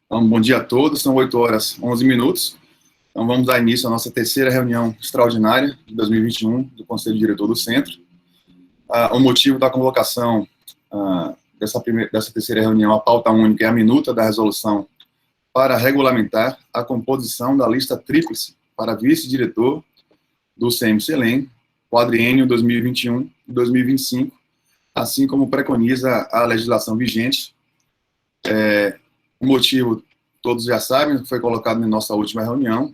Então, bom dia a todos, são 8 horas 11 minutos. Então, vamos dar início à nossa terceira reunião extraordinária de 2021 do Conselho Diretor do Centro. O motivo da convocação dessa terceira reunião, a pauta única, é a minuta da resolução para regulamentar a composição da lista tríplice para vice-diretor do CM-CELEM, quadriênio 2021 e 2025, assim como preconiza a legislação vigente. O motivo, todos já sabem, foi colocado em nossa última reunião,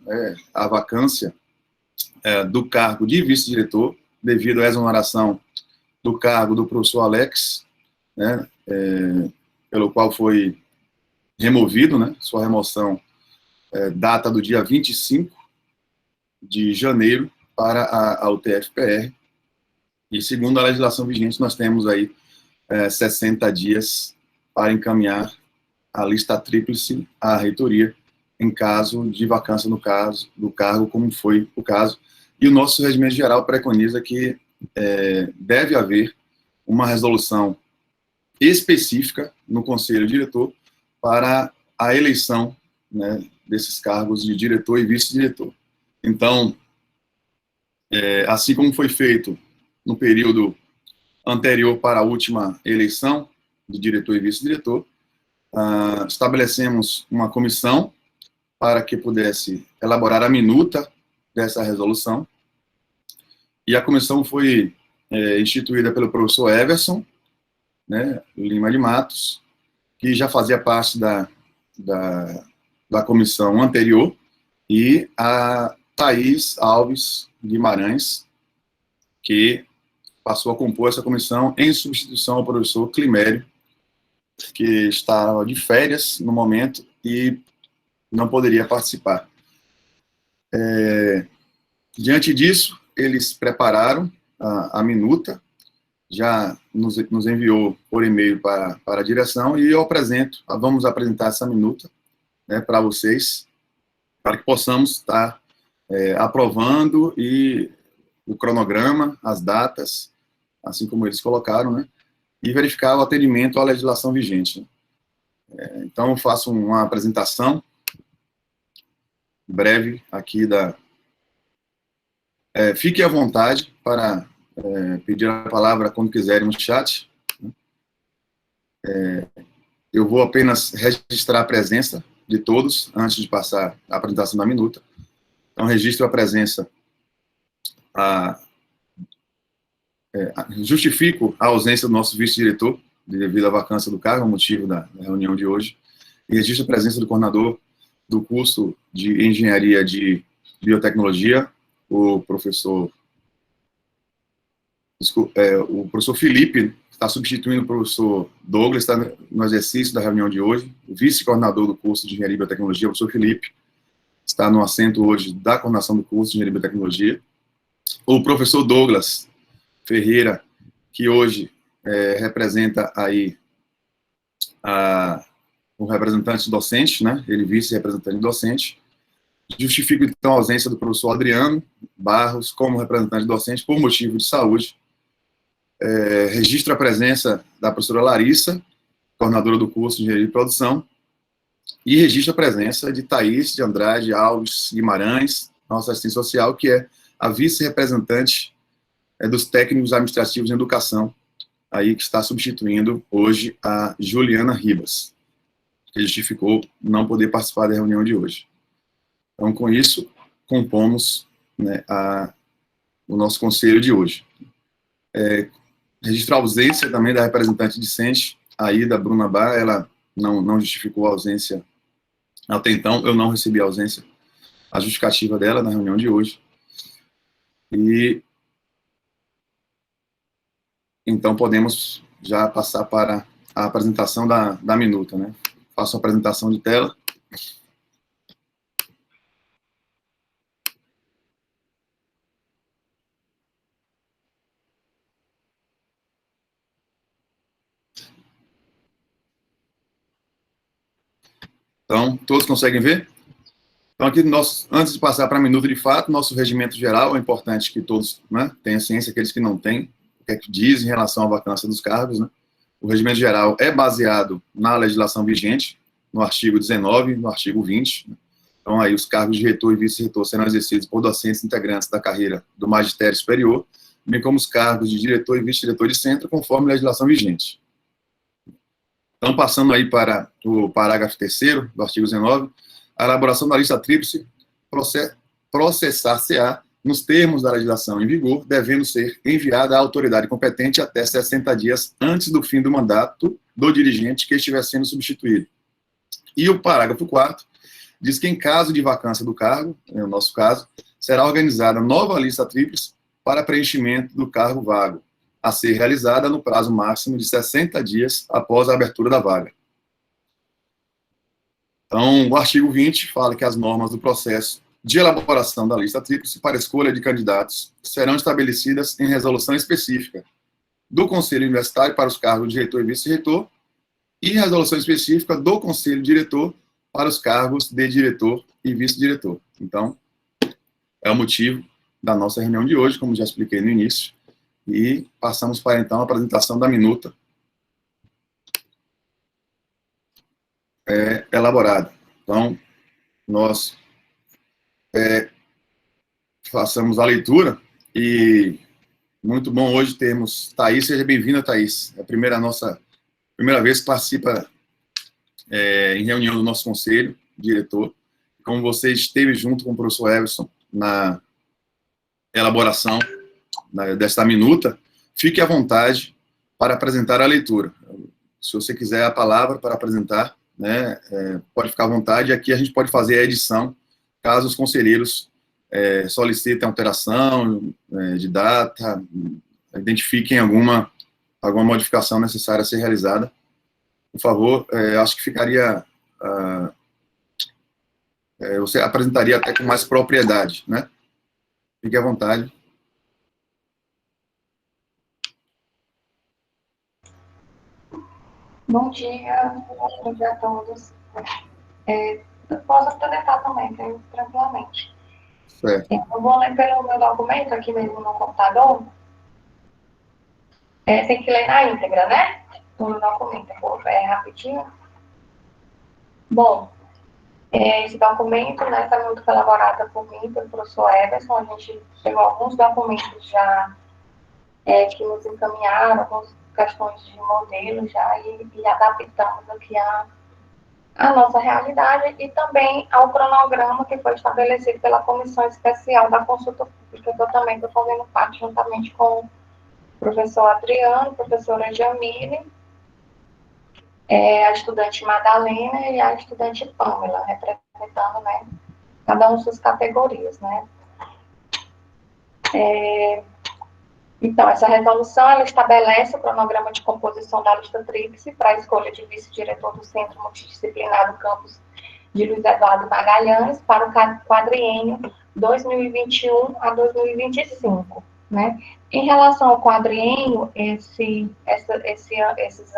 a vacância do cargo de vice-diretor, devido à exoneração do cargo do professor Alex, né, pelo qual foi removido, né, sua remoção data do dia 25 de janeiro para a UTF-PR, e segundo a legislação vigente, nós temos aí 60 dias para encaminhar a lista tríplice à reitoria, em caso de vacância do cargo, como foi o caso. E o nosso regimento geral preconiza que deve haver uma resolução específica no Conselho Diretor para a eleição, né, desses cargos de diretor e vice-diretor. Então, assim como foi feito no período anterior para a última eleição de diretor e vice-diretor, estabelecemos uma comissão para que pudesse elaborar a minuta dessa resolução, e a comissão foi instituída pelo professor Everson, né, Lima de Matos, que já fazia parte da comissão anterior, e a Thaís Alves Guimarães, que passou a compor essa comissão em substituição ao professor Climério, que estava de férias no momento e não poderia participar. Diante disso, eles prepararam a minuta, já nos enviou por e-mail para a direção, e vamos apresentar essa minuta, né, para vocês, para que possamos estar aprovando e o cronograma, as datas, assim como eles colocaram, né, e verificar o atendimento à legislação vigente. Então, eu faço uma apresentação breve aqui fique à vontade para pedir a palavra quando quiserem no chat. Eu vou apenas registrar a presença de todos antes de passar a apresentação da minuta. Então, registro a presença, justifico a ausência do nosso vice-diretor, devido à vacância do cargo, é o motivo da reunião de hoje, e registro a presença do coordenador do curso de Engenharia de Biotecnologia, o professor Felipe, que está substituindo o professor Douglas, está no exercício da reunião de hoje. O vice-coordenador do curso de Engenharia de Biotecnologia, o professor Felipe, está no assento hoje da coordenação do curso de Engenharia de Biotecnologia. O professor Douglas Ferreira, que hoje representa aí o representante docente, né, ele vice-representante docente. Justifico, então, a ausência do professor Adriano Barros como representante docente por motivo de saúde. Registro a presença da professora Larissa, coordenadora do curso de Engenharia de Produção, e registro a presença de Thaís de Andrade Alves Guimarães, nossa assistente social, que é a vice-representante dos técnicos administrativos em educação, aí que está substituindo hoje a Juliana Ribas, que justificou não poder participar da reunião de hoje. Então, com isso, compomos, né, o nosso conselho de hoje. Registrar a ausência também da representante discente, a Ida Bruna Bar, ela não justificou a ausência até então, eu não recebi a justificativa dela na reunião de hoje. E então podemos já passar para a apresentação da minuta, né? Faço a apresentação de tela. Então, todos conseguem ver? Então, aqui, antes de passar para a minuta de fato, nosso regimento geral, é importante que todos, né, tenham ciência, aqueles que não têm, o que é que diz em relação à vacância dos cargos, né? O regimento geral é baseado na legislação vigente, no artigo 19, no artigo 20. Então, aí, os cargos de reitor e vice-reitor serão exercidos por docentes integrantes da carreira do magistério superior, bem como os cargos de diretor e vice-diretor de centro, conforme a legislação vigente. Então, passando aí para o parágrafo 3º do artigo 19, a elaboração da lista tríplice processar-se-á nos termos da legislação em vigor, devendo ser enviada à autoridade competente até 60 dias antes do fim do mandato do dirigente que estiver sendo substituído. E o parágrafo 4º diz que, em caso de vacância do cargo, no nosso caso, será organizada nova lista tríplice para preenchimento do cargo vago, a ser realizada no prazo máximo de 60 dias após a abertura da vaga. Então, o artigo 20 fala que as normas do processo de elaboração da lista tríplice para escolha de candidatos serão estabelecidas em resolução específica do Conselho Universitário para os cargos de reitor e vice-reitor e resolução específica do Conselho Diretor para os cargos de diretor e vice-diretor. Então, é o motivo da nossa reunião de hoje, como já expliquei no início, e passamos para, então, a apresentação da minuta elaborada. Então, nós façamos a leitura, e muito bom hoje termos Thaís. Seja bem-vinda, Thaís. É a primeira vez que participa em reunião do nosso conselho diretor. Como você esteve junto com o professor Everson na elaboração desta minuta, fique à vontade para apresentar a leitura. Se você quiser a palavra para apresentar, né, pode ficar à vontade. Aqui a gente pode fazer a edição, caso os conselheiros solicitem alteração de data, identifiquem alguma modificação necessária a ser realizada. Por favor, acho que ficaria... você apresentaria até com mais propriedade, né? Fique à vontade. Bom dia a todos. Eu posso apresentar também, tranquilamente. Certo. Eu vou ler pelo meu documento aqui mesmo no computador. Tem que ler na íntegra, né? No documento, rapidinho. Bom, esse documento, né, está muito elaborado por mim, pelo professor Everson. A gente pegou alguns documentos já que nos encaminharam, algumas questões de modelo já, e adaptamos aqui a nossa realidade e também ao cronograma que foi estabelecido pela Comissão Especial da Consulta Pública, que eu também estou fazendo parte, juntamente com o professor Adriano, professora Jamile, a estudante Madalena e a estudante Pamela, representando, né, cada uma de suas categorias, né. Então, essa resolução, ela estabelece o cronograma de composição da lista tríplice para a escolha de vice-diretor do Centro Multidisciplinar do Campus de Luiz Eduardo Magalhães para o quadriênio 2021 a 2025, né? Em relação ao quadriênio, esses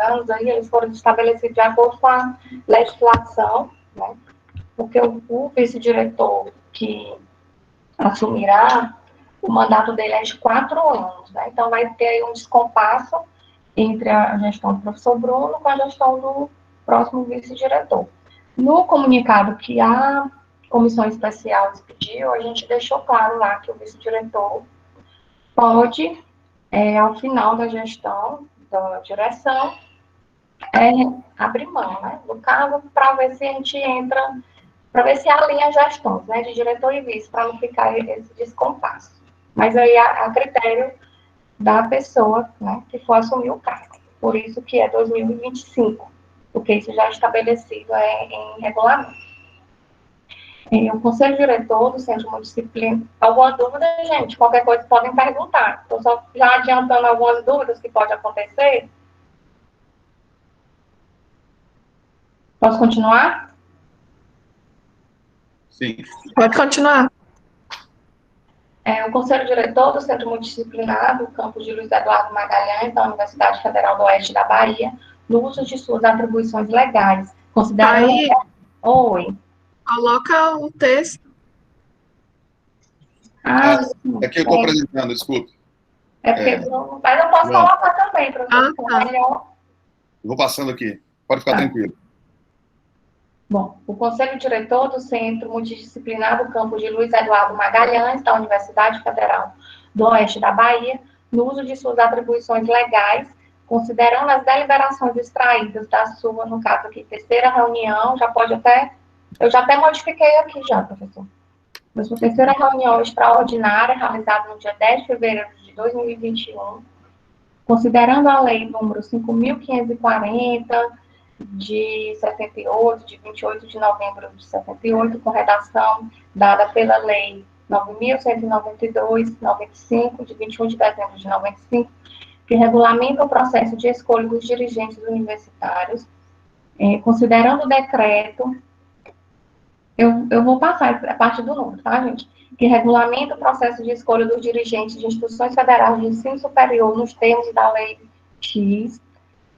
anos aí, eles foram estabelecidos de acordo com a legislação, né? Porque o vice-diretor que assumirá, o mandato dele é de 4 anos, né? Então, vai ter aí um descompasso entre a gestão do professor Bruno com a gestão do próximo vice-diretor. No comunicado que a comissão especial expediu, a gente deixou claro lá que o vice-diretor pode, ao final da gestão, da direção, abrir mão, né, do cargo, para ver se a gente entra, para ver se alinha as gestões, né, de diretor e vice, para não ficar esse descompasso. Mas aí a critério da pessoa, né, que for assumir o cargo. Por isso que é 2025, porque isso já é estabelecido em regulamento. O Conselho Diretor do Centro Multidisciplinar. Alguma dúvida, gente? Qualquer coisa podem perguntar. Estou só já adiantando algumas dúvidas que podem acontecer. Posso continuar? Sim. Pode continuar. O Conselho Diretor do Centro Multidisciplinar do Campus de Luiz Eduardo Magalhães, da Universidade Federal do Oeste da Bahia, no uso de suas atribuições legais, considerando... Aí, Oi. Coloca o texto. É que eu estou apresentando, desculpe. Mas eu posso colocar também, para você ficar melhor. Eu vou passando aqui, pode ficar tranquilo. Bom, o Conselho Diretor do Centro Multidisciplinar do Campus de Luiz Eduardo Magalhães, da Universidade Federal do Oeste da Bahia, no uso de suas atribuições legais, considerando as deliberações extraídas da sua, no caso aqui, terceira reunião, eu já até modifiquei aqui já, professor. Da sua terceira reunião extraordinária, realizada no dia 10 de fevereiro de 2021, considerando a lei número 5.540, de 78, de 28 de novembro de 78, com redação dada pela Lei 9.192/95, de 21 de dezembro de 95, que regulamenta o processo de escolha dos dirigentes universitários, considerando o decreto, eu vou passar a parte do número, tá, gente? Que regulamenta o processo de escolha dos dirigentes de instituições federais de ensino superior nos termos da Lei X,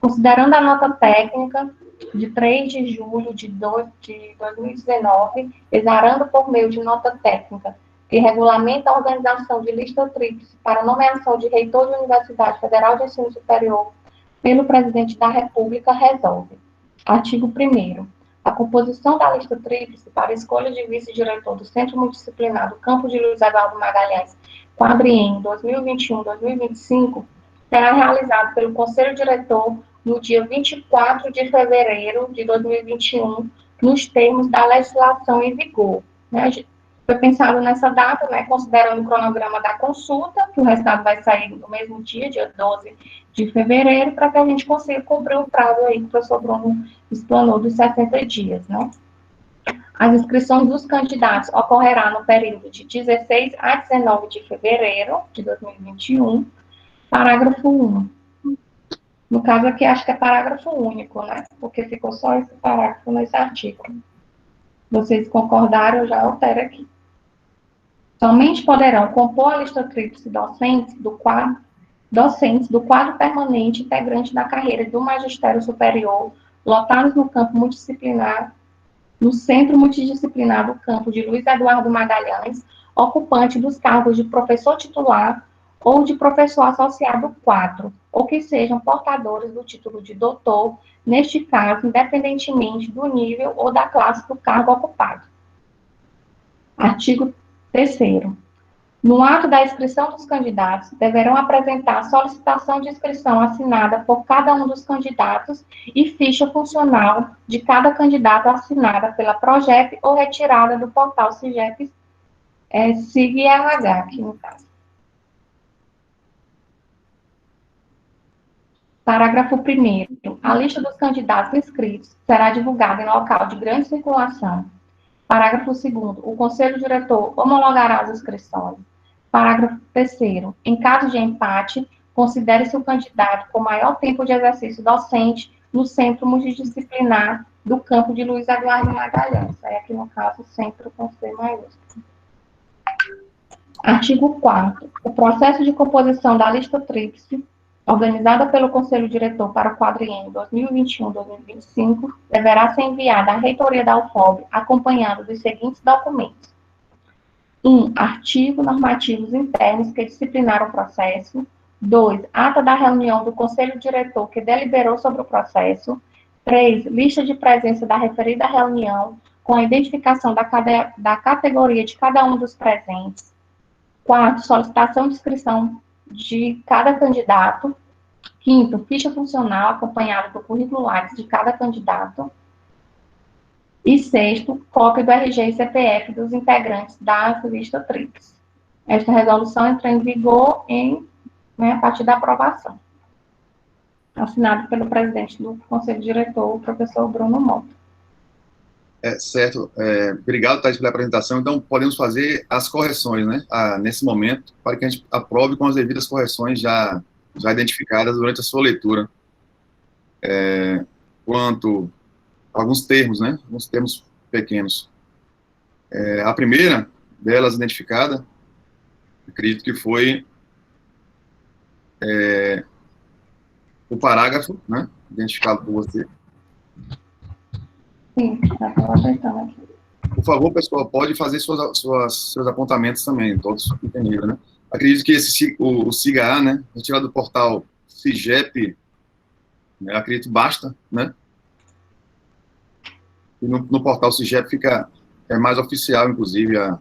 considerando a nota técnica de 3 de julho de 2019, exarando por meio de nota técnica, que regulamenta a organização de lista tríplice para nomeação de reitor de Universidade Federal de Ensino Superior pelo Presidente da República, resolve. Artigo 1º. A composição da lista tríplice para escolha de vice-diretor do Centro Multidisciplinar do Campus de Luiz Eduardo Magalhães, quadriênio 2021-2025, será realizado pelo Conselho Diretor no dia 24 de fevereiro de 2021, nos termos da legislação em vigor. Né? Foi pensado nessa data, né, considerando o cronograma da consulta, que o resultado vai sair no mesmo dia 12 de fevereiro, para que a gente consiga cumprir o prazo aí que o professor Bruno explanou dos 60 dias. Né? As inscrições dos candidatos ocorrerá no período de 16 a 19 de fevereiro de 2021, parágrafo 1. No caso aqui, acho que é parágrafo único, né? Porque ficou só esse parágrafo nesse artigo. Vocês concordaram, eu já altero aqui. Somente poderão compor a lista tríplice docentes do quadro permanente integrante da carreira do magistério superior, lotados no campo multidisciplinar, no Centro Multidisciplinar do Campo de Luiz Eduardo Magalhães, ocupante dos cargos de professor titular ou de professor associado 4, ou que sejam portadores do título de doutor, neste caso, independentemente do nível ou da classe do cargo ocupado. Artigo 3º. No ato da inscrição dos candidatos, deverão apresentar solicitação de inscrição assinada por cada um dos candidatos e ficha funcional de cada candidato assinada pela PROGEP ou retirada do portal SIGEP, SIG-RH, aqui no caso. Parágrafo 1º. A lista dos candidatos inscritos será divulgada em local de grande circulação. Parágrafo 2º. O Conselho Diretor homologará as inscrições. Parágrafo 3º. Em caso de empate, considere-se o candidato com maior tempo de exercício docente no Centro Multidisciplinar do Campo de Luiz Eduardo Magalhães. Aí aqui no caso, Centro com C maiúsculo. Artigo 4º. O processo de composição da lista tríplice organizada pelo Conselho Diretor para o quadriênio 2021-2025, deverá ser enviada à reitoria da UFOB, acompanhado dos seguintes documentos. 1. Artigo normativos internos que disciplinaram o processo. 2. Ata da reunião do Conselho Diretor que deliberou sobre o processo. 3. Lista de presença da referida reunião, com a identificação da categoria de cada um dos presentes. 4. Solicitação de inscrição de cada candidato. 5º, ficha funcional acompanhada do currículo Lattes de cada candidato. E 6º, cópia do RG e CPF dos integrantes da lista tríplice. Esta resolução entra em vigor a partir da aprovação. Assinado pelo presidente do Conselho Diretor, o professor Bruno Mota. Certo. Obrigado, Thais, pela apresentação. Então, podemos fazer as correções, né, nesse momento, para que a gente aprove com as devidas correções já identificadas durante a sua leitura. Quanto a alguns termos, né, alguns termos pequenos. A primeira delas identificada, acredito que foi o parágrafo, né, identificado por você. Sim, já estava ajeitando aqui. Por favor, pessoal, pode fazer seus apontamentos também, todos entenderam, né? Acredito que o SIGA, né, retirado do portal SIGEP, né, acredito basta, né? E no portal CIGEP fica mais oficial, inclusive, a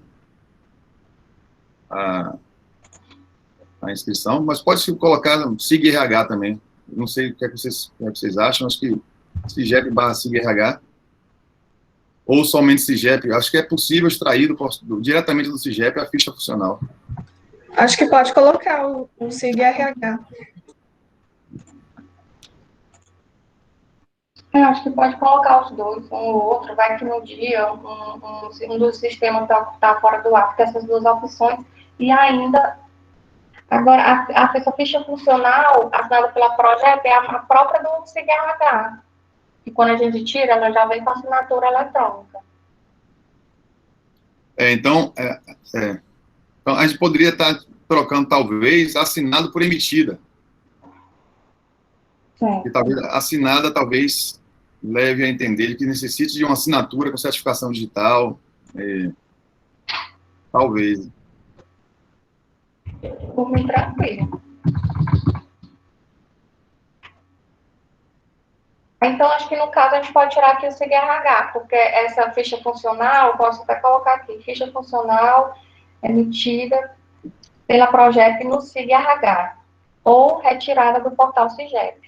inscrição, mas pode colocar SIG-RH também. Não sei o que é que vocês acham, acho que CIGEP/SIG-RH, ou somente CIGEP, acho que é possível extrair diretamente do CIGEP a ficha funcional. Acho que pode colocar o SIG-RH. Eu acho que pode colocar os dois, um ou outro, vai que no dia um dos sistemas está fora do ar, tem essas duas opções, e ainda, agora, essa ficha funcional assinada pela Progep é a própria do SIG-RH, e quando a gente tira, ela já vem com assinatura eletrônica. Então, a gente poderia estar trocando, talvez, assinado por emitida. Certo. E talvez assinada, talvez, leve a entender que necessite de uma assinatura com certificação digital. Talvez. Por mim, tranquilo. Então, acho que no caso a gente pode tirar aqui o SIG-RH, porque essa ficha funcional, posso até colocar aqui, ficha funcional emitida pela Progep no SIG-RH, ou retirada do portal CIGEP.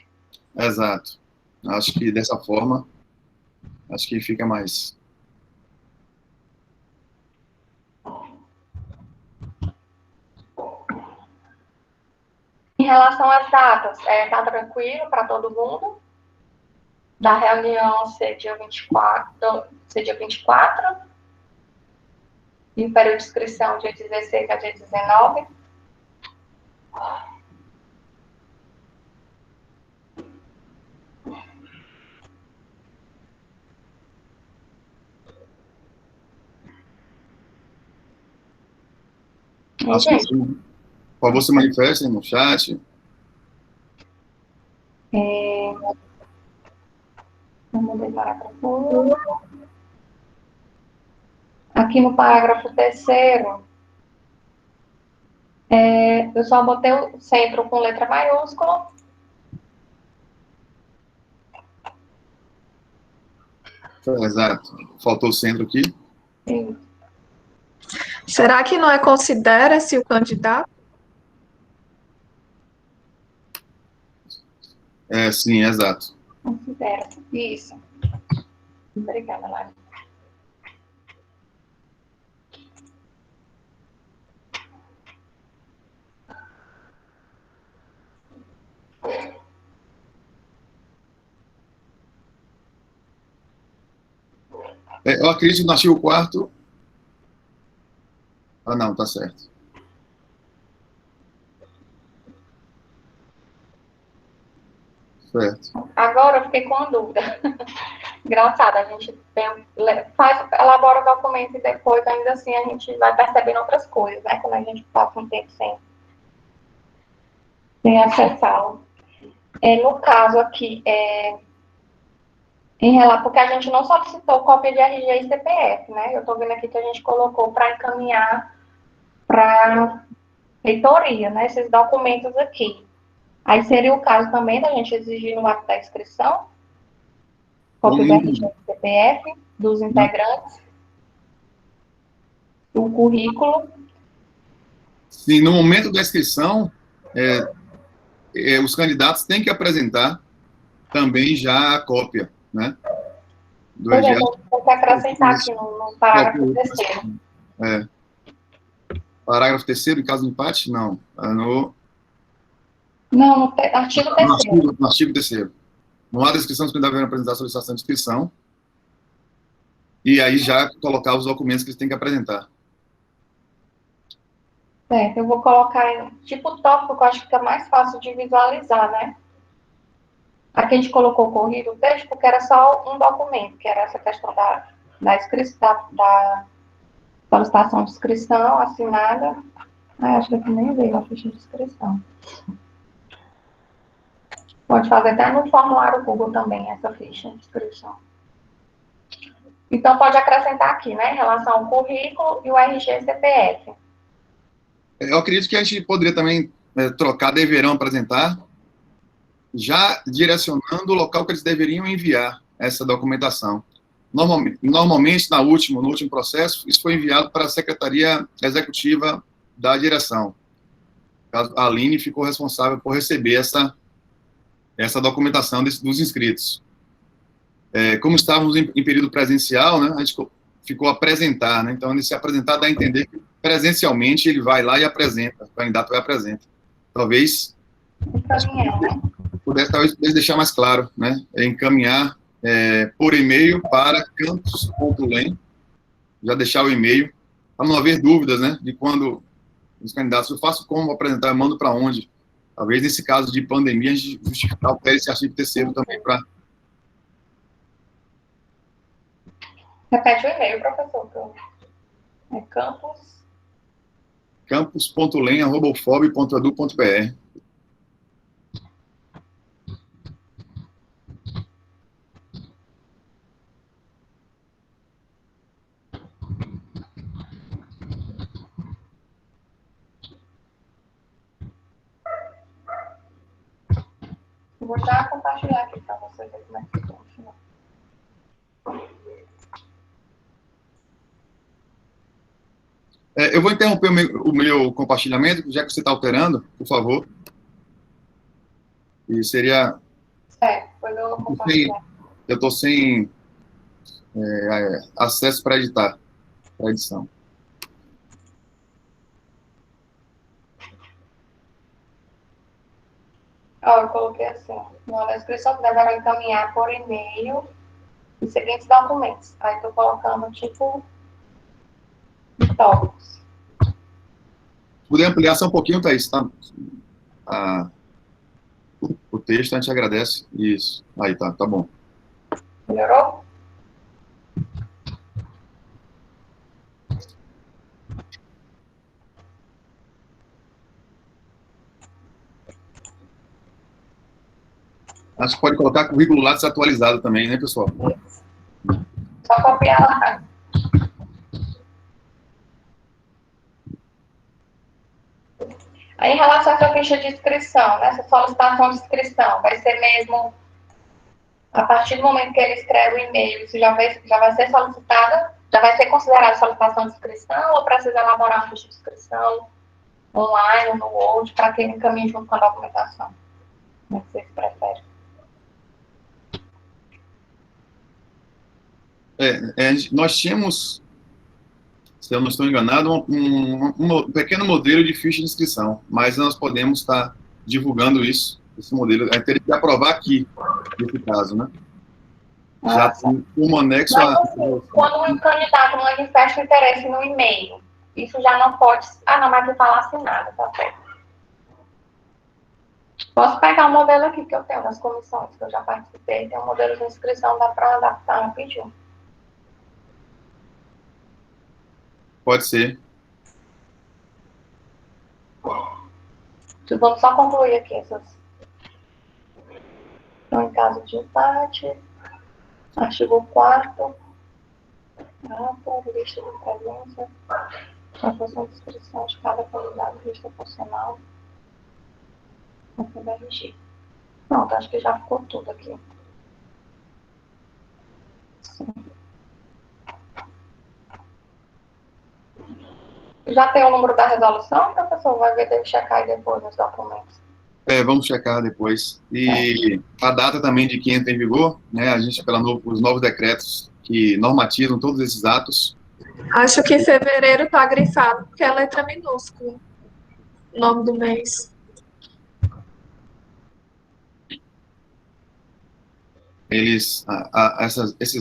Exato. Acho que dessa forma, acho que fica mais. Em relação às datas, tá tranquilo para todo mundo? Da reunião ser dia 24, e o período de inscrição dia 16 a dia 19. Acho que sim. Por favor, se manifestem no chat. Vamos ver parágrafo. Aqui no parágrafo 3º, eu só botei o centro com letra maiúscula. Exato. Faltou o centro aqui. Sim. Será que não considera-se o candidato? Sim, exato. Considera. Isso. Obrigada, Lara. Eu acredito que no artigo 4º. Ah, não, tá certo. Certo. Agora eu fiquei com uma dúvida. Engraçado, a gente elabora o documento e depois, ainda assim, a gente vai percebendo outras coisas, né? Quando a gente passa um tempo sem acessá-lo. No caso aqui, porque a gente não solicitou cópia de RG e CPF, né? Eu estou vendo aqui que a gente colocou para encaminhar para reitoria, né? Esses documentos aqui. Aí seria o caso também da gente exigir no ato da inscrição, cópia do RG e CPF dos integrantes, o currículo. Sim, no momento da inscrição, os candidatos têm que apresentar também já a cópia, né? Do Por exemplo, vou acrescentar aqui no parágrafo 3º. Parágrafo 3º, em caso de empate? Não. Não, no artigo 3º. No artigo 3º. No ato da inscrição, os candidatos devem apresentar a solicitação de inscrição e aí já colocar os documentos que eles têm que apresentar. Certo, eu vou colocar tipo tópico, que eu acho que fica mais fácil de visualizar, né? Aqui a gente colocou corrido o texto, porque era só um documento, que era essa questão da inscrição, da solicitação de inscrição assinada. Acho que aqui nem veio a ficha de inscrição. Pode fazer até no formulário Google também, essa ficha de inscrição. Então, pode acrescentar aqui, né, em relação ao currículo e o RG e CPF. Eu acredito que a gente poderia também trocar deverão apresentar, já direcionando o local que eles deveriam enviar essa documentação. Normalmente, no último processo, isso foi enviado para a Secretaria Executiva da Direção. A Aline ficou responsável por receber essa documentação dos inscritos. Como estávamos em período presencial, né, a gente ficou a apresentar, né, então, se apresentar dá a entender que presencialmente ele vai lá e apresenta, o candidato vai e apresenta. Talvez pudesse deixar mais claro, né, encaminhar por e-mail para campus.lem, já deixar o e-mail, para não haver dúvidas, né, de quando os candidatos, eu faço como apresentar, eu mando para onde. Talvez, nesse caso de pandemia, a gente justificar esse artigo 3º também para... Repete o e-mail, professor. É campus.lem@ufob.edu.br. Vou já compartilhar aqui para vocês verem como é que funciona. Eu vou interromper o meu compartilhamento, já que você está alterando, por favor. E seria... Foi eu compartilhar. Eu estou sem acesso para editar, para edição. Eu coloquei assim, na inscrição que deverá encaminhar por e-mail os seguintes documentos. Aí estou colocando, tipo, tópicos. Puder ampliar só um pouquinho, Thaís, tá? O texto, a gente agradece. Isso. Aí, tá bom. Melhorou? Acho que pode colocar currículo lá desatualizado também, né, pessoal? Só copiar lá. Aí, em relação à sua ficha de inscrição, né, essa solicitação de inscrição, vai ser mesmo, a partir do momento que ele escreve o e-mail, isso já vai ser solicitada, já vai ser considerada solicitação de inscrição, ou precisa elaborar uma ficha de inscrição online, no Word, para que ele encaminhe junto com a documentação? Como é que vocês preferem? Nós tínhamos, se eu não estou enganado, um pequeno modelo de ficha de inscrição, mas nós podemos estar divulgando esse modelo. Teria que aprovar aqui, nesse caso, né? Já tem um anexo quando um candidato manifesta interesse no e-mail, isso já não pode... não, mas aqui fala assinado, tá certo. Posso pegar o modelo aqui que eu tenho nas comissões, que eu já participei, tem um modelo de inscrição, dá para adaptar rapidinho. Pode ser. Vamos só concluir aqui essas. Então, em caso de empate, artigo 4º, lista de presença, a função de inscrição de cada candidato, lista funcional, RG. Pronto, acho que já ficou tudo aqui. Sim. Já tem o número da resolução, professor? Vai ver, deve checar aí depois nos documentos. Vamos checar depois. E a data também de que entra em vigor, né? A gente, os novos decretos que normatizam todos esses atos. Acho que fevereiro está grifado, porque é letra minúscula. O nome do mês. Esses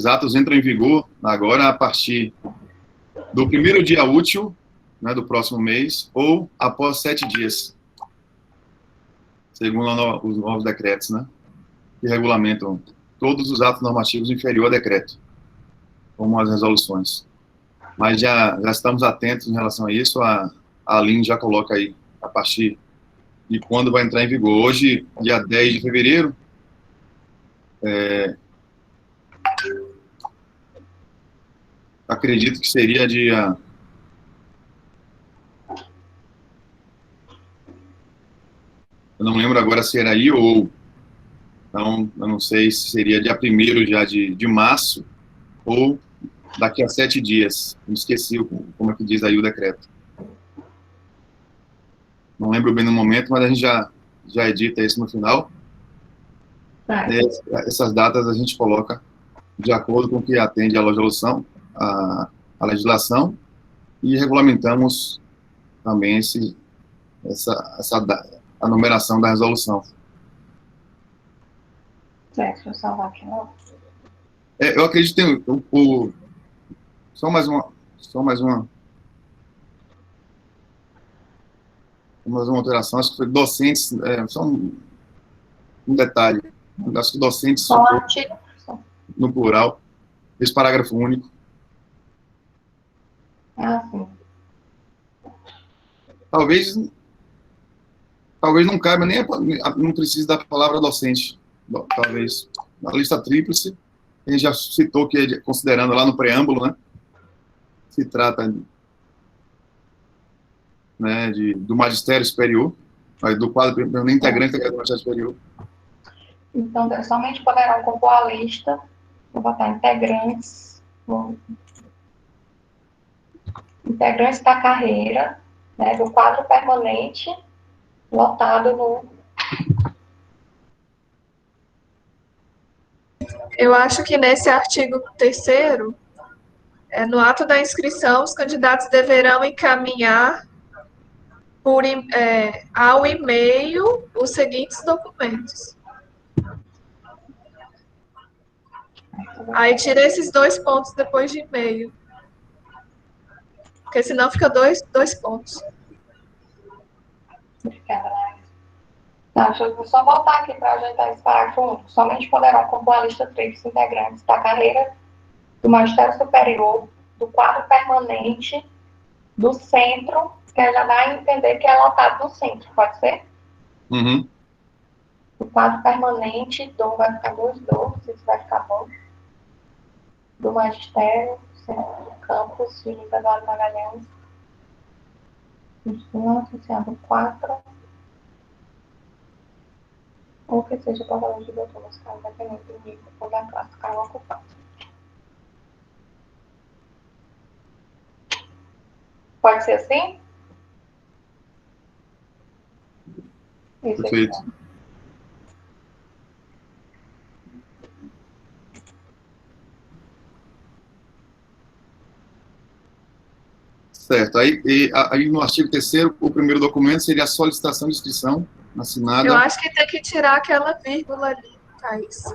atos entram em vigor agora a partir do primeiro dia útil, né, do próximo mês, ou após 7 dias, segundo os novos decretos, né, que regulamentam todos os atos normativos inferior a decreto, como as resoluções. Mas já estamos atentos em relação a isso, a Aline já coloca aí, a partir de quando vai entrar em vigor. Hoje, dia 10 de fevereiro, acredito que seria dia... Eu não lembro agora se era aí ou... Então, eu não sei se seria dia 1º já de março ou daqui a 7 dias. Me esqueci como é que diz aí o decreto. Não lembro bem no momento, mas a gente já edita isso no final. Essas datas a gente coloca de acordo com o que atende a resolução, a legislação, e regulamentamos também a numeração da resolução. Certo, deixa eu salvar aqui, não. Eu acredito que tem só mais uma alteração, acho que foi docentes, só um detalhe, acho que docentes Só um artigo. no plural, esse parágrafo único. Sim. Talvez não caiba não precise da palavra docente, talvez. Na lista tríplice, a gente já citou que, considerando lá no preâmbulo, né, se trata, né, do magistério superior, do quadro integrante do magistério superior. Então, somente poderão compor a lista, vou botar integrantes da carreira, né, do quadro permanente, lotado no... Eu acho que nesse artigo 3º, no ato da inscrição, os candidatos deverão encaminhar ao e-mail os seguintes documentos. Aí tira esses 2 pontos depois de e-mail. Porque senão fica dois pontos. Tá, deixa eu só voltar aqui para ajeitar esse parágrafo único. Somente poderão compor a lista tríplice integrantes da carreira do magistério superior, do quadro permanente, do centro, que já dá a entender que é lotado no centro, pode ser? Uhum. O quadro permanente, vai ficar 2, isso vai ficar bom. Do magistério, centro do campus, de Luiz Eduardo Magalhães. Associado 4. Ou que seja portador de doutor nos casos independente do nível ou da classe do cargo ocupado. Pode ser assim? Isso Perfeito. aqui. Certo. Aí no artigo 3º, o primeiro documento seria a solicitação de inscrição assinada. Eu acho que tem que tirar aquela vírgula ali, Thaís.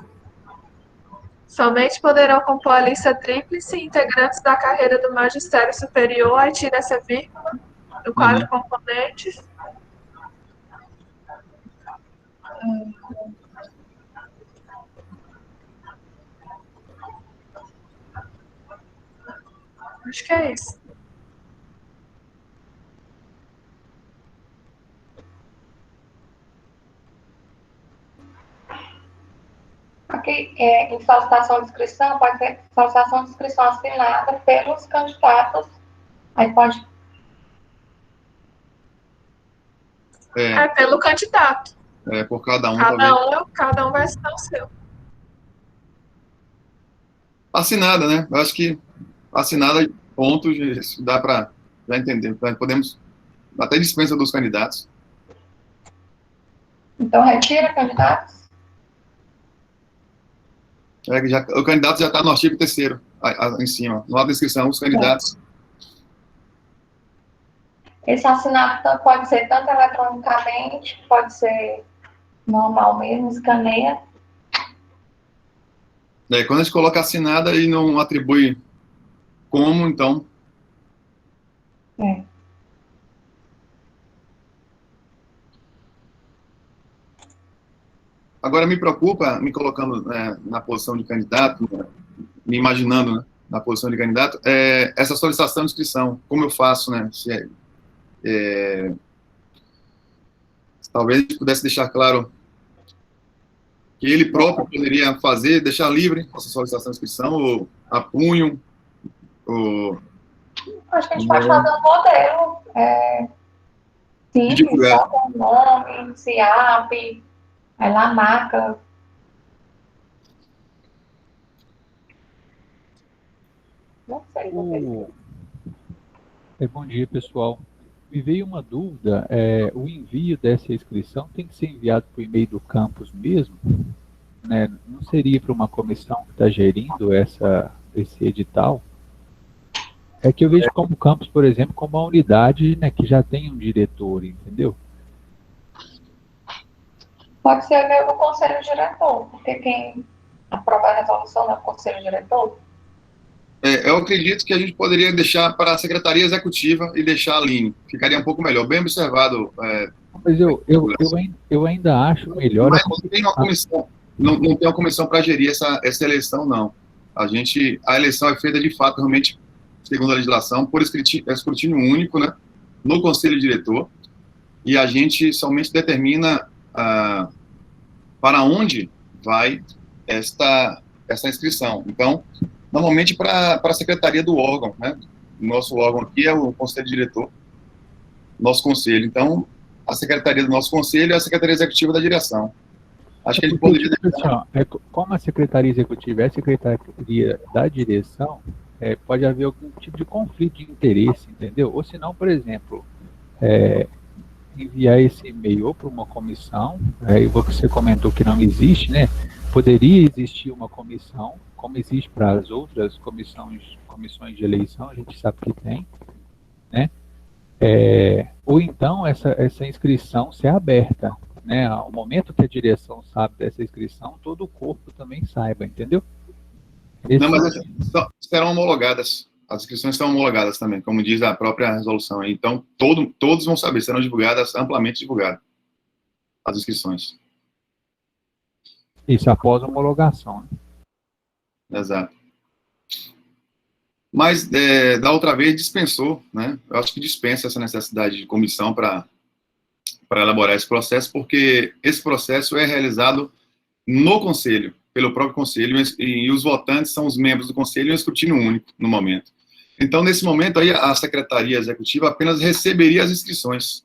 Somente poderão compor a lista tríplice integrantes da carreira do magistério superior, aí tira essa vírgula do quadro componentes. Acho que é isso. Aqui, em solicitação de inscrição, pode ser solicitação de inscrição assinada pelos candidatos. Aí pode... Pelo candidato. Por cada um, Cada um vai assinar o seu. Assinada, né? Eu acho que assinada, pontos, dá para já entender. Podemos, até dispensa dos candidatos. Então, retira candidatos? O candidato já está no artigo 3º, em cima. Na descrição, os candidatos. Esse assinado pode ser tanto eletronicamente, pode ser normal mesmo, escaneia. Quando a gente coloca assinada e não atribui como, então... Agora, me preocupa, me colocando na posição de candidato, me imaginando, né, na posição de candidato, essa solicitação de inscrição, como eu faço, né? Talvez a gente pudesse deixar claro que ele próprio poderia fazer, deixar livre essa solicitação de inscrição, ou a punho, ou... Acho que a gente pode fazer um modelo simples, só com nome, CIAP, aí lá marca. Não sei, doutor. Bom dia, pessoal. Me veio uma dúvida, o envio dessa inscrição tem que ser enviado por e-mail do campus mesmo? Né? Não seria para uma comissão que está gerindo esse edital? É que eu vejo como campus, por exemplo, como uma unidade, né, que já tem um diretor, entendeu? Pode ser o do conselho diretor, porque quem aprova a resolução é o conselho diretor. Eu acredito que a gente poderia deixar para a secretaria executiva e deixar a Aline. Ficaria um pouco melhor. Bem observado. Mas eu ainda acho melhor... Mas não tem uma comissão, não tem uma comissão para gerir essa eleição, não. A eleição é feita, de fato, realmente, segundo a legislação, por escrutínio único, né, no conselho diretor, e a gente somente determina para onde vai essa inscrição. Então, normalmente para a secretaria do órgão, né? Nosso órgão aqui é o conselho diretor, nosso conselho. Então, a secretaria do nosso conselho é a secretaria executiva da direção. Acho que a gente poderia... Como a secretaria executiva é a secretaria da direção, pode haver algum tipo de conflito de interesse, entendeu? Ou se não, por exemplo, enviar esse e-mail ou para uma comissão, você comentou que não existe, né? Poderia existir uma comissão, como existe para as outras comissões de eleição, a gente sabe que tem, né? Ou então essa inscrição ser aberta, né? Ao momento que a direção sabe dessa inscrição, todo o corpo também saiba, entendeu? Não, mas serão homologadas. As inscrições são homologadas também, como diz a própria resolução. Então, todos vão saber, serão divulgadas, amplamente divulgadas, as inscrições. Isso após a homologação, né? Exato. Mas, da outra vez, dispensou, né? Eu acho que dispensa essa necessidade de comissão para elaborar esse processo, porque esse processo é realizado no conselho, pelo próprio conselho, e os votantes são os membros do conselho e um escrutínio único no momento. Então, nesse momento, aí a secretaria executiva apenas receberia as inscrições,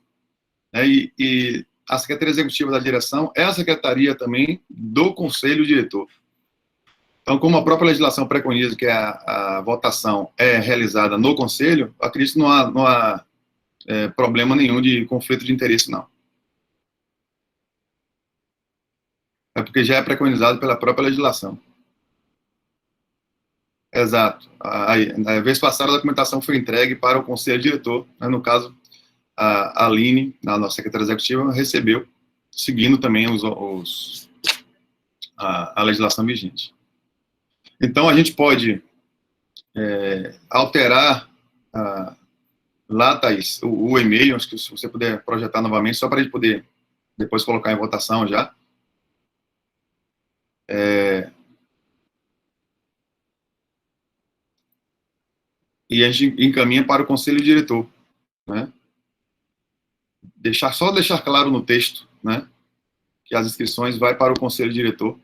né? E a secretaria executiva da direção é a secretaria também do conselho diretor. Então, como a própria legislação preconiza que a votação é realizada no conselho, acredito que não há problema nenhum de conflito de interesse, não. É porque já é preconizado pela própria legislação. Exato. Na vez passada, a documentação foi entregue para o conselho diretor, né? No caso, a Aline, a nossa secretária executiva, recebeu, seguindo também a legislação vigente. Então, a gente pode alterar lá, Thaís, o e-mail, acho que se você puder projetar novamente, só para a gente poder depois colocar em votação já. E a gente encaminha para o conselho diretor, né? Só deixar claro no texto, né, que as inscrições vai para o conselho diretor.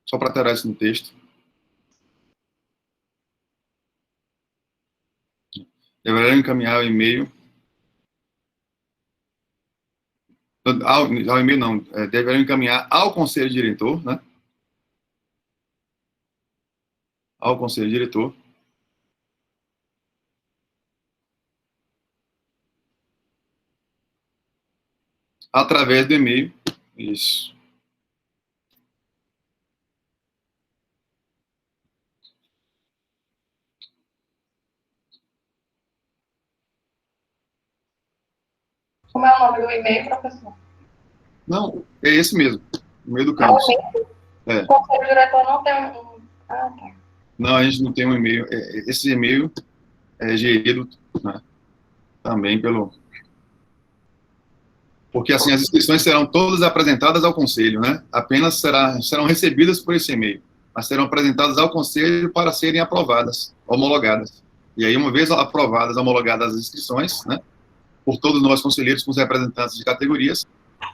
Só para ter isso no texto. Deverão encaminhar o e-mail. Ao e-mail não, deverão encaminhar ao conselho diretor, né? Ao conselho diretor. Através do e-mail. Isso. Como é o nome do e-mail, professor? Não, é esse mesmo. O e-mail do campus. O conselho diretor não tem um... tá. Não, a gente não tem um e-mail. Esse e-mail é gerido, né, também pelo... Porque, assim, as inscrições serão todas apresentadas ao conselho, né? Apenas serão recebidas por esse e-mail, mas serão apresentadas ao conselho para serem aprovadas, homologadas. E aí, uma vez aprovadas, homologadas as inscrições, né, por todos nós conselheiros com os representantes de categorias,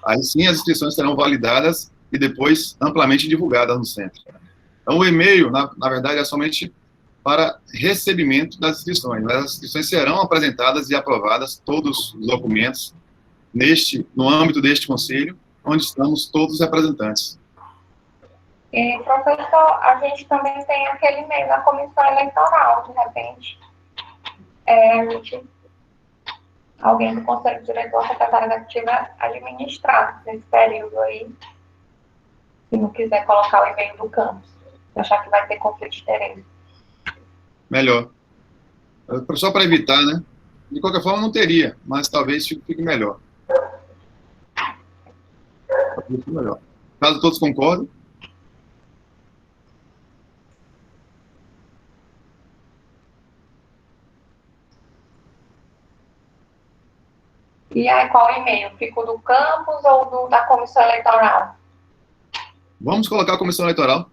aí sim as inscrições serão validadas e depois amplamente divulgadas no centro. Então, o e-mail, na verdade, é somente para recebimento das inscrições, mas as inscrições serão apresentadas e aprovadas, todos os documentos, no âmbito deste conselho, onde estamos todos os representantes. E, professor, a gente também tem aquele e-mail da comissão eleitoral, de repente. Alguém do Conselho Diretor, secretária executiva, administrar nesse período aí, se não quiser colocar o e-mail do campus, se achar que vai ter conflito de interesse. Melhor. Só para evitar, né? De qualquer forma, não teria, mas talvez fique melhor. Fique melhor. Caso todos concordem. E aí, qual e-mail? Fica o do campus ou da comissão eleitoral? Vamos colocar a comissão eleitoral.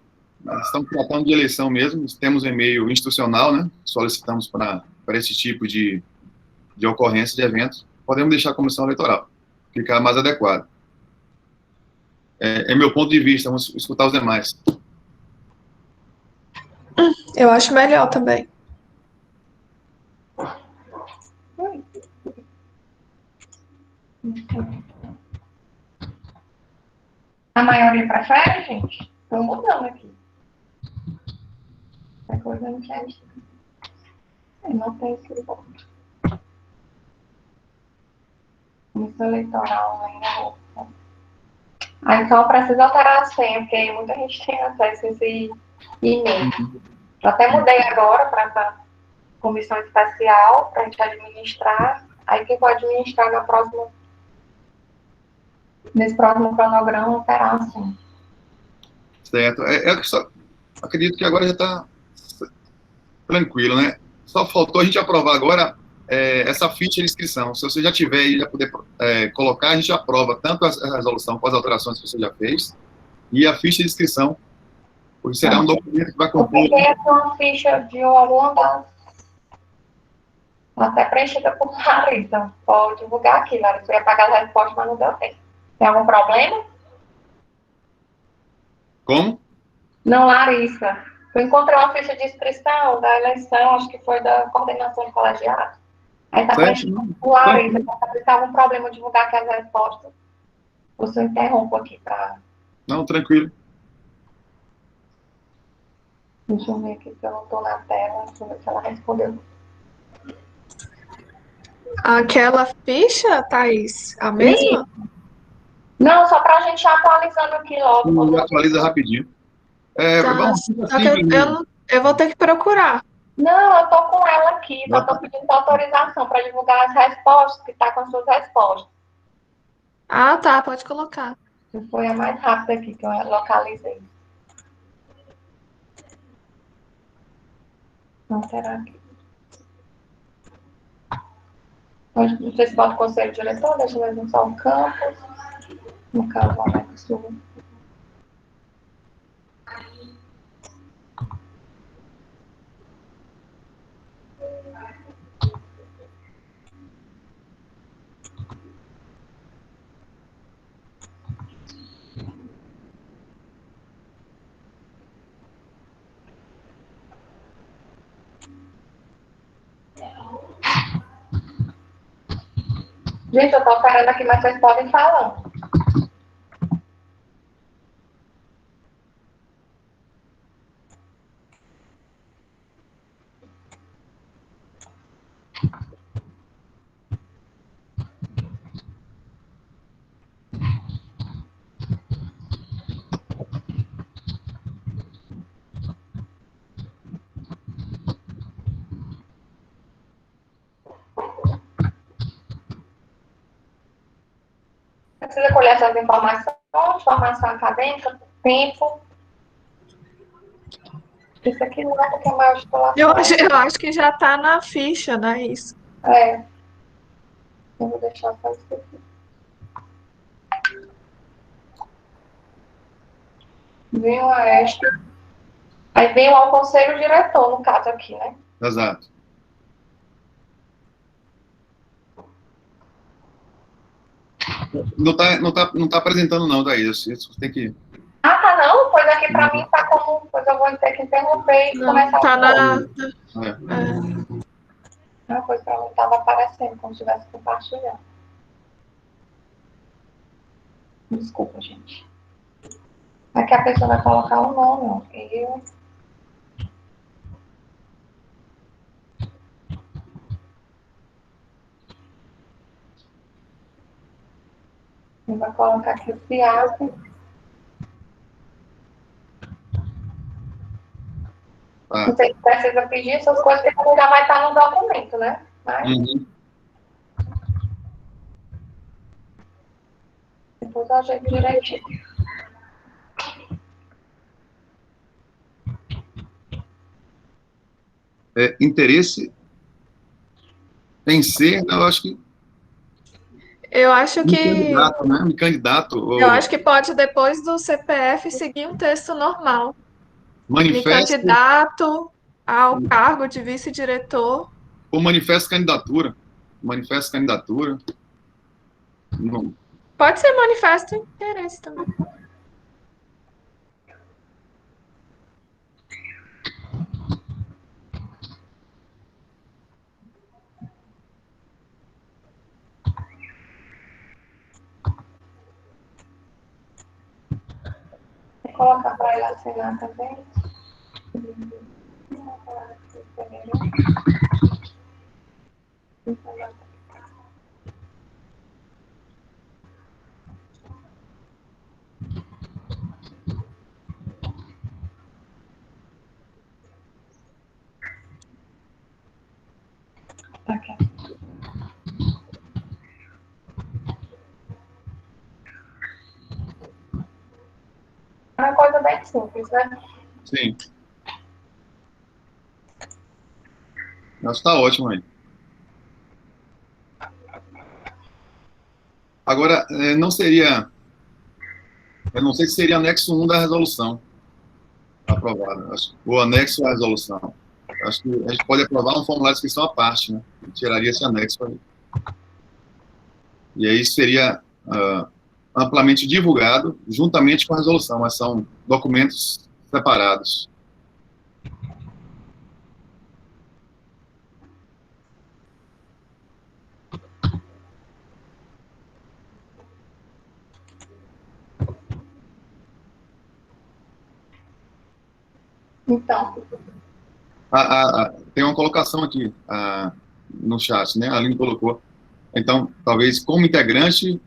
Estamos tratando de eleição mesmo. Temos um e-mail institucional, né? Solicitamos para esse tipo de ocorrência de eventos. Podemos deixar a comissão eleitoral. Ficar mais adequado. É meu ponto de vista. Vamos escutar os demais. Eu acho melhor também. A maioria prefere, gente? Estou mudando aqui. Essa coisa não quer. Eu não tenho esse voto. Comissão eleitoral ainda. Aí só precisa alterar a senha, porque muita gente tem acesso a esse e-mail. Eu até mudei agora para essa comissão especial, para a gente administrar. Aí quem pode administrar nesse próximo cronograma alterar a senha. Certo. Acredito que agora já está tranquilo, né? Só faltou a gente aprovar agora essa ficha de inscrição. Se você já tiver e já puder colocar, a gente aprova tanto a resolução com as alterações que você já fez e a ficha de inscrição, porque será um documento que vai compor. Eu peguei uma ficha de alguma das... até preenchida por Larissa. Pode divulgar aqui, Larissa. Eu ia pagar as respostas, mas não deu tempo. Tem algum problema? Como? Não, Larissa. Eu encontrei uma ficha de inscrição da eleição, acho que foi da coordenação de colegiado. Aí está preenchida por Larissa. Se tem algum problema de divulgar aqui as respostas, você interrompo aqui para... Não, tranquilo. Deixa eu ver aqui se eu não estou na tela. Deixa eu ver se ela respondeu. Aquela ficha, Thaís, a mesma? Não, só para a gente ir atualizando aqui logo. Atualiza rapidinho. Só que eu vou ter que procurar. Não, eu tô com ela aqui, só tô pedindo autorização para divulgar as respostas, que tá com as suas respostas. Ah, tá, pode colocar. Foi a mais rápida aqui que eu localizei. Não, será que... Não sei se bota o conselho diretor, deixa eu ver só o campus. No caso, lá do sul. Gente, eu tô parando aqui, mas vocês podem falar. Precisa colher essas informações, formação acadêmica, tempo. Isso aqui não é porque é maior titulação. Eu acho que já tá na ficha, não é isso? Eu vou deixar só isso aqui. Venho a esta. Aí venho ao conselho diretor, no caso aqui, né? Exato. Não tá apresentando, não, Thaís. Isso tem que... Ah, tá não? Pois aqui pra mim tá como... Pois eu vou ter que interromper e começar Tá na... Ah, pois pra mim tava aparecendo, como se tivesse compartilhado. Desculpa, gente. Aqui a pessoa vai colocar o nome, ó. Eu. E vai colocar aqui o FIAP. Tá. Não sei se precisa pedir essas coisas, porque já vai estar no documento, né? Mas depois eu ajeito direitinho. Interesse em ser, eu acho que Eu acho me que candidato, né? Me candidato, eu ou acho que pode, depois do CPF, seguir um texto normal. Me manifesto, candidato ao cargo de vice-diretor. ou manifesto candidatura. Manifesto candidatura. Não. Pode ser manifesto de interesse também. Vou colocar para ele assinar também. Aqui. É uma coisa bem simples, né? Sim. Acho que está ótimo aí. Agora, não seria... Eu não sei se seria anexo 1 da resolução aprovada. O anexo à resolução. Acho que a gente pode aprovar um formulário de inscrição à parte, né? Tiraria esse anexo aí. E aí seria amplamente divulgado juntamente com a resolução, mas são documentos separados. Então, Tem uma colocação aqui no chat, né? A Aline colocou. Então, talvez como integrante,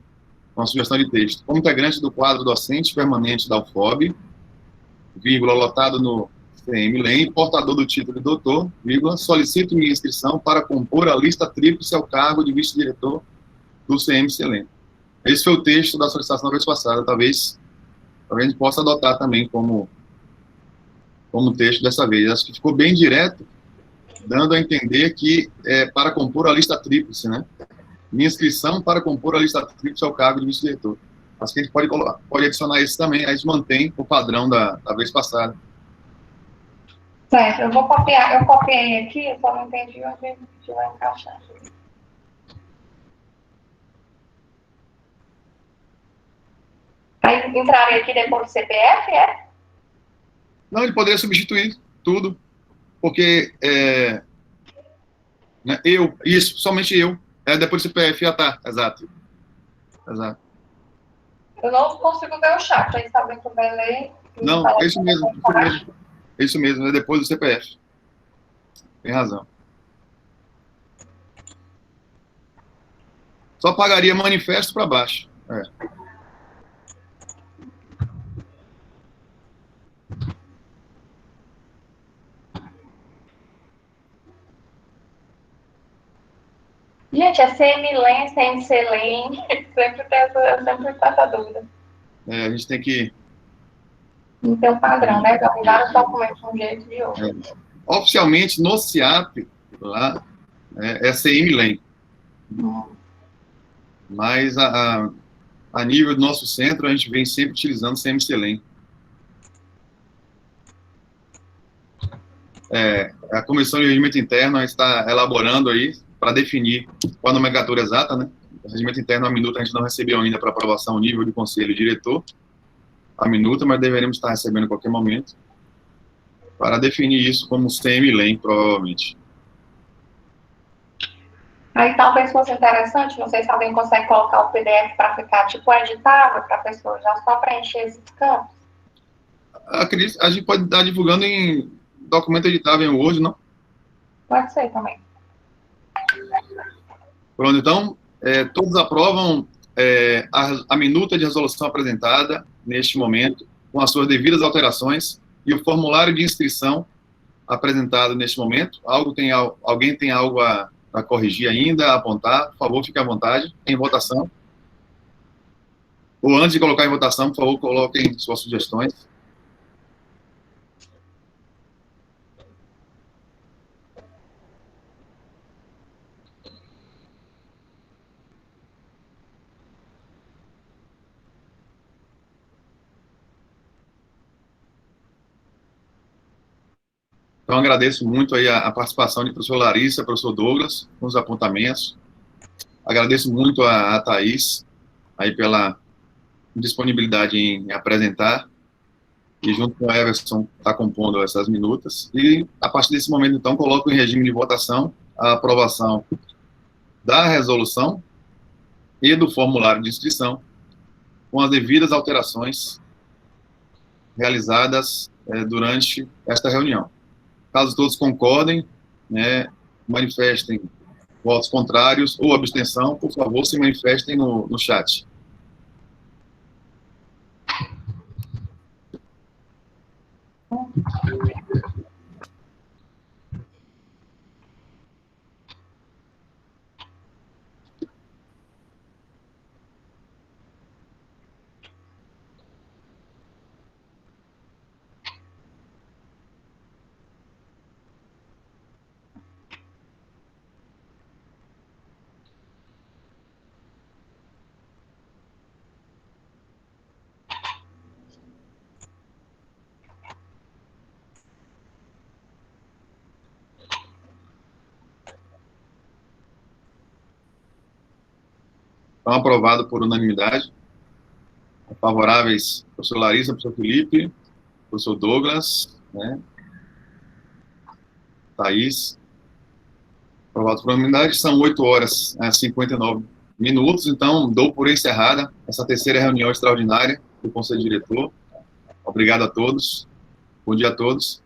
uma sugestão de texto, como integrante do quadro docente permanente da UFOB, vírgula, lotado no CM-LEM, portador do título de doutor, vírgula, solicito minha inscrição para compor a lista tríplice ao cargo de vice-diretor do CM-LEM. Esse foi o texto da solicitação da vez passada, talvez a gente possa adotar também como texto dessa vez. Acho que ficou bem direto, dando a entender que é para compor a lista tríplice, né? Minha inscrição para compor a lista tríplice ao cargo de vice-diretor. Acho que a gente pode adicionar isso também, a gente mantém o padrão da vez passada. certo, eu vou copiar. Eu copiei aqui, eu só não entendi onde a gente vai encaixar. Aí entraria aqui depois do CPF, é? Não, ele poderia substituir tudo, porque né, somente eu. Depois do CPF, tá, exato. Eu não consigo ver o chat, aí está bem que eu vou ler. Não, é isso mesmo. É isso mesmo, é depois do CPF. Tem razão. Só pagaria manifesto para baixo. Gente, é CM-LEM, CMC-LEM, sempre tem essa dúvida. A gente tem que... Não tem um padrão, né? Já mudaram os documentos de um jeito e de outro. Oficialmente, no CIAP, lá, é CM-LEM. Mas, a nível do nosso centro, a gente vem sempre utilizando CMC-LEM. A Comissão de Regimento Interno está elaborando aí para definir qual a nomenclatura exata, né? O regimento interno, a minuta, a gente não recebeu ainda para aprovação o nível de conselho e diretor, a minuta, mas deveremos estar recebendo em qualquer momento, para definir isso como CM-LEM, provavelmente. Aí talvez fosse interessante, não sei se alguém consegue colocar o PDF para ficar tipo editável para a pessoa já só preencher esses campos. Acredito, a gente pode estar divulgando em documento editável em Word, não? Pode ser também. Pronto, então, todos aprovam a minuta de resolução apresentada neste momento, com as suas devidas alterações, e o formulário de inscrição apresentado neste momento. Alguém tem algo a corrigir ainda, a apontar? Por favor, fique à vontade. Em votação. Ou antes de colocar em votação, por favor, coloquem suas sugestões. Então, agradeço muito aí a participação de professor Larissa, professor Douglas, com os apontamentos. Agradeço muito a Thaís, aí pela disponibilidade em apresentar, e junto com a Everson está compondo essas minutas. E, a partir desse momento, então, coloco em regime de votação a aprovação da resolução e do formulário de inscrição, com as devidas alterações realizadas durante esta reunião. Caso todos concordem, né, manifestem votos contrários ou abstenção, por favor, se manifestem no chat. Então, aprovado por unanimidade. Favoráveis, professor Larissa, professor Felipe, professor Douglas, né? Thaís. Aprovado por unanimidade. São 8h59. Então, dou por encerrada essa terceira reunião extraordinária do Conselho Diretor. Obrigado a todos. Bom dia a todos.